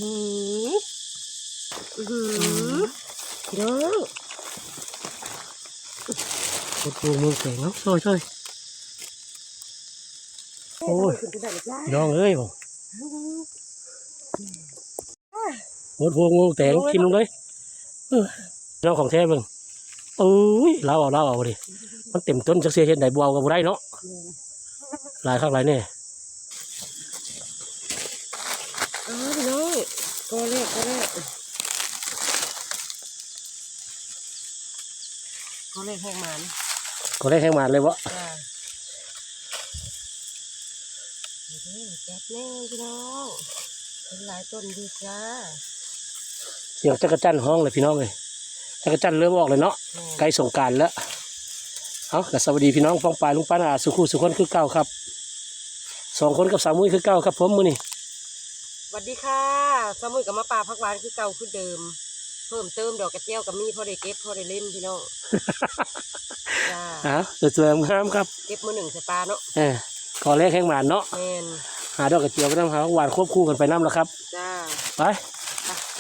หืมพี่น้องปวดมือแข็งเนาะช่วยโอ้ยน้องเอ้ยผมปวดมือแข็งกินลงเลยน้องของแท้เบิ่งเอ้ยเล่าเอาดิมันเต็มต้นจักเสียเห็นไหนบัวกับบัวได้เนาะหลายข้างหลายเนี่ยพี่น้องก็แรกแห้งมันก็ได้แห้งมันเลยวะแป๊บแน่พี่น้องเป็นหลายต้นดีจ้าเสียงจักรจั่นห้องเลยพี่น้องเลยจักรจั่นเริ่มออกเลยเนาะใกล้สงกรานต์แล้วเอาสวัสดีพี่น้องฟ้องปลายลุงป้าอาสุขุสุขคนคือเก่าครับ2 คนกับ3 มื้อคือเก่าครับผมมื้อนี้สวัสดีค่ะสมุยกับมะปลาพักหวานคือเก่าคือเดิมเพิ่มเติมดอกกระเจียวกับมีพอได้เก็บพอได้เล่นพี่น้องจ้าสวยๆงามครับเก็บมือ1ใส่ปลาเนาะก่อแรกแห้งหวานเนาะหาดอกกระเจียวไปน้ำหาหวานควบคู่กันไปน้ำแล้วครับจ้าไป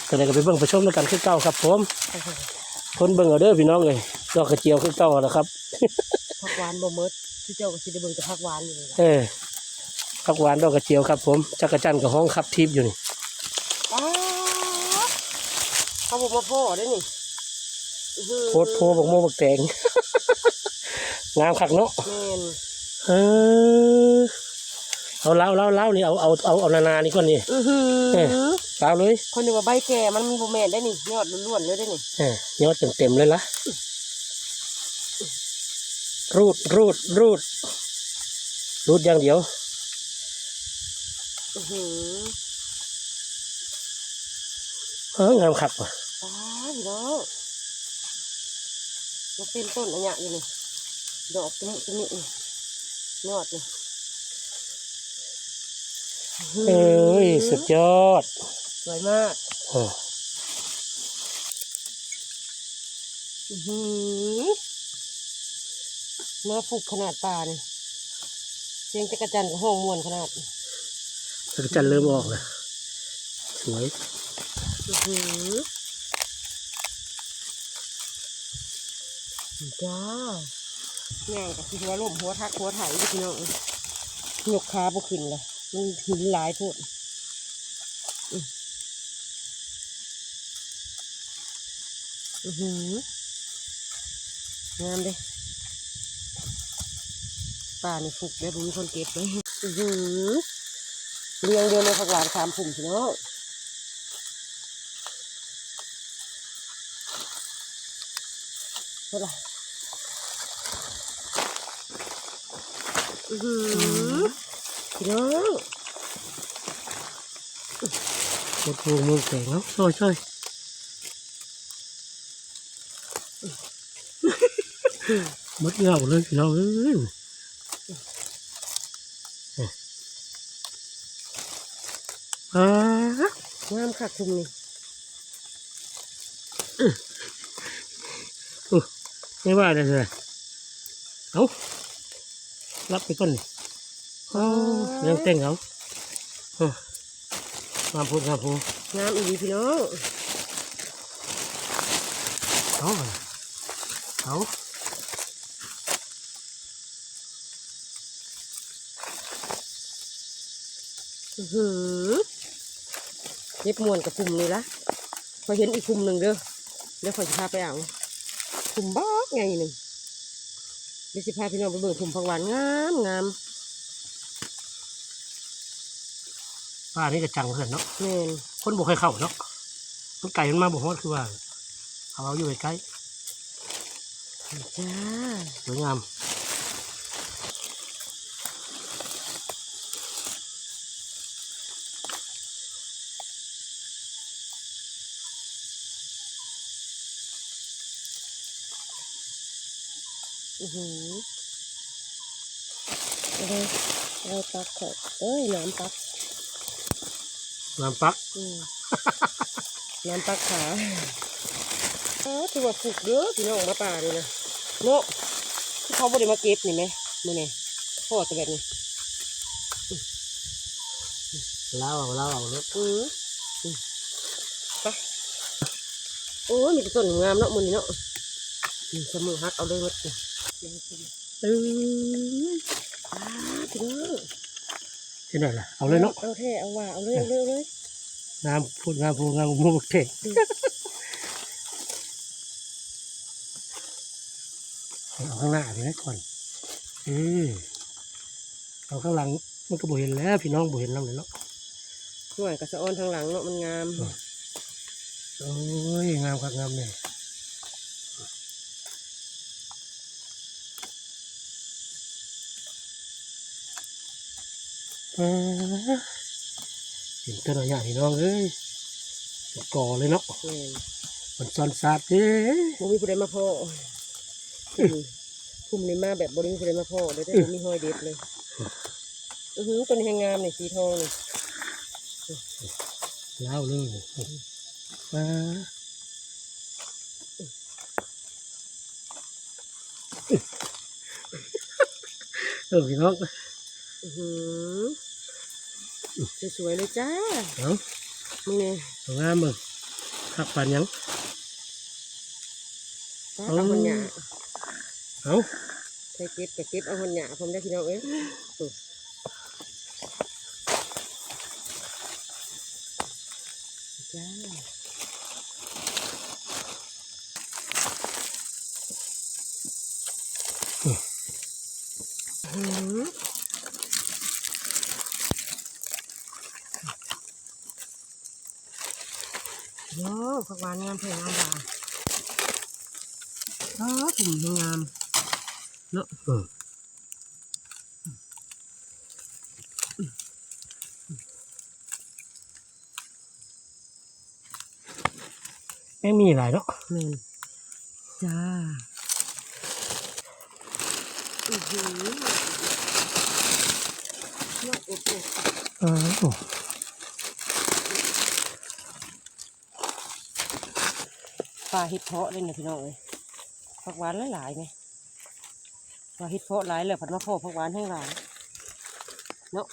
ก็เลยก็ไปเบิ่งไปชมด้วยกันคือเก่าครับผมคนเบิ่งเอาเด้อพี่น้องเลยดอกกระเจียวคือเก่าแล้วครับผักหวานบ่เมิดที่เจ้าก็สิได้เบิ่งแต่ผักหวานอยู่เลยผักหวานดอกกระเจียวครับผมจักรจั่นกับห้องคับทิพย์อยู่นี่เขาบอกมาพ่อได้นี่โพบอกโมบอกแตงงามคักเนาะเอาเล้านี่เอานานี่ก่อนนี่เล้าเลยคนหนึ่งว่าใบแก่มันโมเมนได้นี่ยอดล้วนๆเลยได้นี่ยอดเต็มเลยละรูดอย่างเดียวงามคักว่ะเนาะมันเป็นต้นอะไรอย่างนี้ดอกตรงนี้ยอดเลยสุดยอดสวยมากน่าฟุกขนาดป่าเนี่ยเสียงจักรจั่นห้องมวนขนาดจักรจั่นเริ่มออกแล้วสวยจ้าเนี่ยกับหัวลมหัวทักหัวไถพี่น้องยกขาบุขึ้นเลยมันหินหลายพวกงามเลยป่านี่ฟุกแล้วมีคนเก็บเลยเรียงเดียวเลยผักหวาน3 ผุ่มพี่น้องเท่าไหร่พี่น้องปวดมือแข็งเนาะช่วยมดเงาเลยพี่น้องงามค่ะคุณนี่ไม่ว่าเลยเอารับไปก่อนเรื่องเต้งเอางามพูงามอีกพี่น้องเอาเย็บมวนกับกลุ่มนี้ละพอเห็นอีกกลุ่มหนึ่งเด้อเดี๋ยวขอจะพาไปเอากลุ่มบ้าไงหนึ่งเดี๋ยวจะพาพี่น้องไปเบิ่งกลุ่มผักหวานงามป้านี่จะจังเพื่อนเนาะคนบอกให้เข้าเนาะมันไก่มันมาบอกว่าคือว่าเอาอยู่ใกล้จ้าสวยงามเราตักเถอะน้ำตักน้ำปักขาถือว่าผูกเยอะพี่น้องมาป่าเลยนะเนาะที่เขาไม่ได้มาเก็บนี่ไหมมือนี่พ่อจะแบบนี้เล่าเนาะ ไปโอ้ยมีแต่ต้นงามเนาะมือนี้เนาะสมุนฮักเอาเลยวัดเนี่ยถึง ที่ไหนล่ะเอาเลยเนาะ เอาเท่เอาว่าเอาเลยเอาเลย งามพูดงามพูดงามมุกเท่เอาข้างหน้าพี่นะก่อนเอาข้างหลังมันก็บ่เห็นแล้วพี่น้องบ่เห็นแล้วเลยเนาะ ห่วยกระสะออนทางหลังเนาะมันงาม โอ้ยงามครับงามเนี่ยเห็นตัวอย่างพี่น้องเอ้ยก่อเลยเนาะ แม่น มันซ้อนซาดเด้ บ่มีผู้ใดมาพ่อคุมเลยมาแบบบ่มีผู้ใดมาพ่อเลยได้บ่มีห้อยเด็ดเลยตัวนี้แหงงามนี่สีทองนี่ เล่าเลยมาพี่น้องสวยๆเลยจ้า เอา มึงเนี่ย งามมึงหักปันยัง เอาหอนหยา เอา ใส่เก็บกับเก็บเอาหอนหยาผมได้พี่น้องเอ้ยจ้าโย่ผักหวานงามเพื่อนงามด่าผมงามเนาะไม่มีหลายเนาะ แม่นจ้าปลาเห็ดเพาะเลยเนี่ยพี่น้องเอ้ยผักหวานหลายๆไงปลาเห็ดเพาะหลายเลยผัดมะพร้าวผักหวานให้หลายเนาะ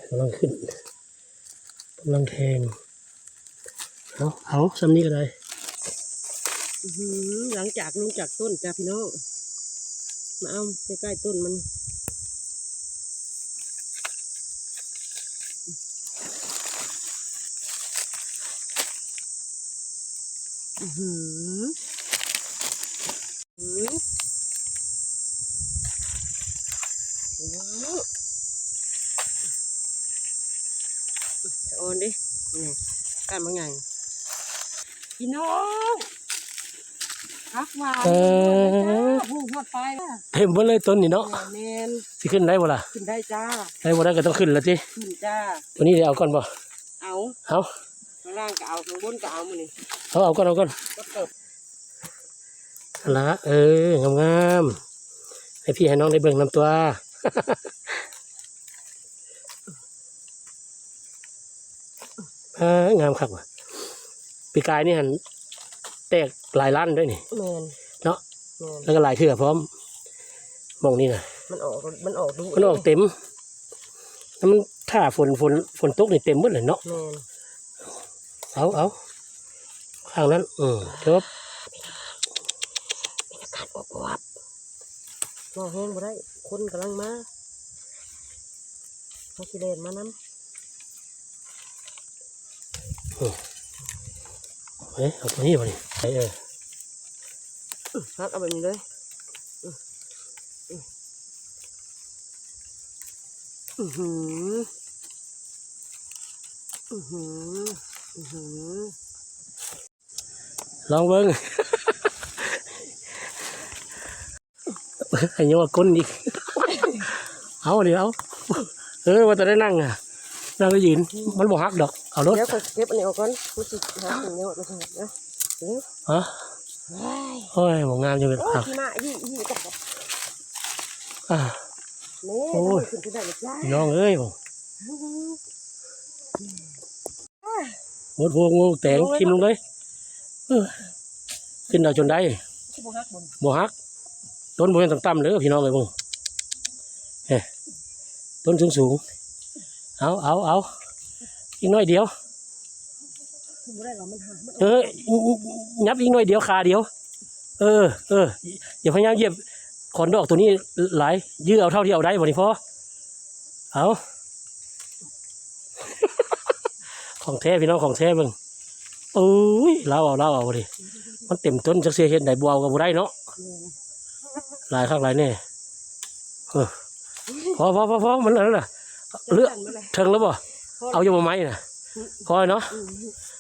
กำลังขึ้นกำลังแทงเอาซ้ำนี้ก็ได้ หลังจากลงจากต้นจ้าพี่น้องมาเอาใกล้ๆต้นมันจะอ่อนดินี่การบางอย่างพี่น้องพักหวานหูหอดไป เต็มหมดเลยต้นนี่เนาะ แมน สิขึ้นได้บ่ล่ะ ขึ้นได้จ้า ได้บ่ได้ก็ต้องขึ้นแล้วสิ ขึ้นจ้า ตัวนี้เดี๋ยวเอาก่อนบ่ เอา เอา ข้างล่างก็เอาข้างบนก็เอามือนี่ เอาก่อนก็เกิด ละงามๆให้พี่ให้น้องได้เบิ่งนำตัว งามครับว่ะปีกายนี่หันแตกหลายล้านด้วยนี่ แมน เนาะ แมน แล้วก็หลายเถื่อพร้อมมองนี่นะ มันออกดู มันออกเต็มแล้วมันถ้าฝนตกนี่เต็มหมดเลยเนาะ แมน เอาข้างนั้นจบ ขาดออกวับมองแห้งบ่ได้คนกำลังมาเขาสิเล่นมาน้ำ เอาตัวนี้มาดิพักเอาแบบนี้เลยลองเบิ้ง ไอ้ยังว่าก้นอีก เอาเดี๋ยวว่าจะได้นั่งอ่ะนั่งก็ยืนมันบ่ฮักดอกเอารถ เดี๋ยวเก็บอันนี้ออกก่อนกูสิหาสิ่งเดียวมาสินะเร็ว ฮะโอ้ยหมองงามจังเลย โอ้ ครับ ยมายี่กับอ่านี่ขึ้นที่ไหนจ้า น้องเอ้ยหมดพวงแตงทิมลงเลยขึ้นเอาจนได้บ่ฮักต้นบ่เห็นต่ำๆเลยพี่น้องเลยบ่ต้นสูง เอาอีกหน่อยเดียว บ่ได้หรอกมันหามัน ยับอีกหน่อยเดียวขาเดียวอย่าพยายามเหยียบขอนดอกตัวนี้หลายยื้อเอาเท่าที่เอาได้บ่นี่พ่อเอา ของแท้พี่น้องของแท้เบิ่งโอ้ยเล่าเอาดิมันเต็มต้นจักเสียเห็ดไหนบัวกับบัได้เนาะหลายข้างหลายแน่พอมันอะไรล่ะเลือกเทิงแล้วบ่เอาอยู่บนไม้น่ะพอเนาะ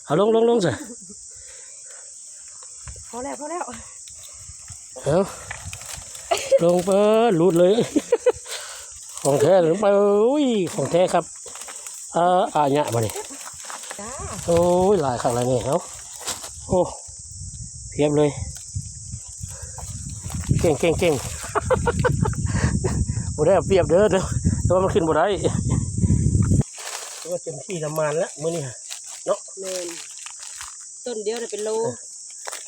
เอาลงสิ พอแล้วเอาลงไปรูดเลย ของแท้ลงไปอุ้ยของแท้ครับเนี่ยมาดิ จ้า โอ้ยหลายข้างหลายแน่เอาโอ้เพียบเลยเก่งบ่ได้เอาเปรียบเด้อแต่ว่ามันขึ้นบ่ได้ว่าเต็มที่ละมานแล้วมื้อนี้เนาะ แม่นต้นเดียวได้เป็นโล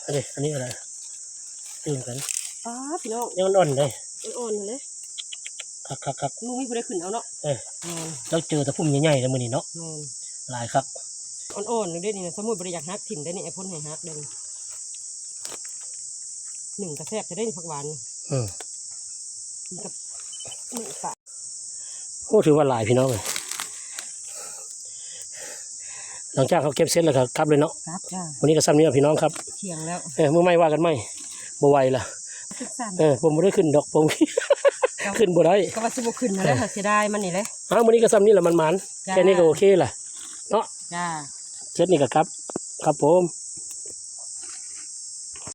อันนี้อะไรตื่นกัน ป้าพี่น้อง ยังอ่อนเลย อ่อนๆเลย ครับ ลุงมีผู้ใดขึ้นเอาเนาะแม่น เราเจอแต่พุ่มใหญ่ๆแล้วมื้อนี้เนาะ แม่น หลายครับ อ่อนๆได้นี่นะสมุนบ่ได้อยากฮักถิ่มได้นี่ไอ้พ่นให้ฮักเด้หนึ่งกระแซบจะได้ผักหวานกับหนึ่งฝา โอ้ถือว่าหลายพี่น้องเลยหลังจากเขาเก็บเสร็จแล้วครับเลยเนาะ ครับจ้า วันนี้ก็ซ้ำนี้พี่น้องครับ เที่ยงแล้ว เมื่อไม่ว่ากันไม่บ่ไหวล่ะ คิดสั้น ผมไม่ได้ขึ้นดอกผม ขึ้นบ่ได้ ก็ว่าสิบ่ขึ้นมาแล้วเสียดายมันนี่แหละ วันนี้ก็ซ้ำนี้แหละมันแค่นี้ก็โอเคล่ะเนาะ จ้า เช็ดนี่ก็ครับผม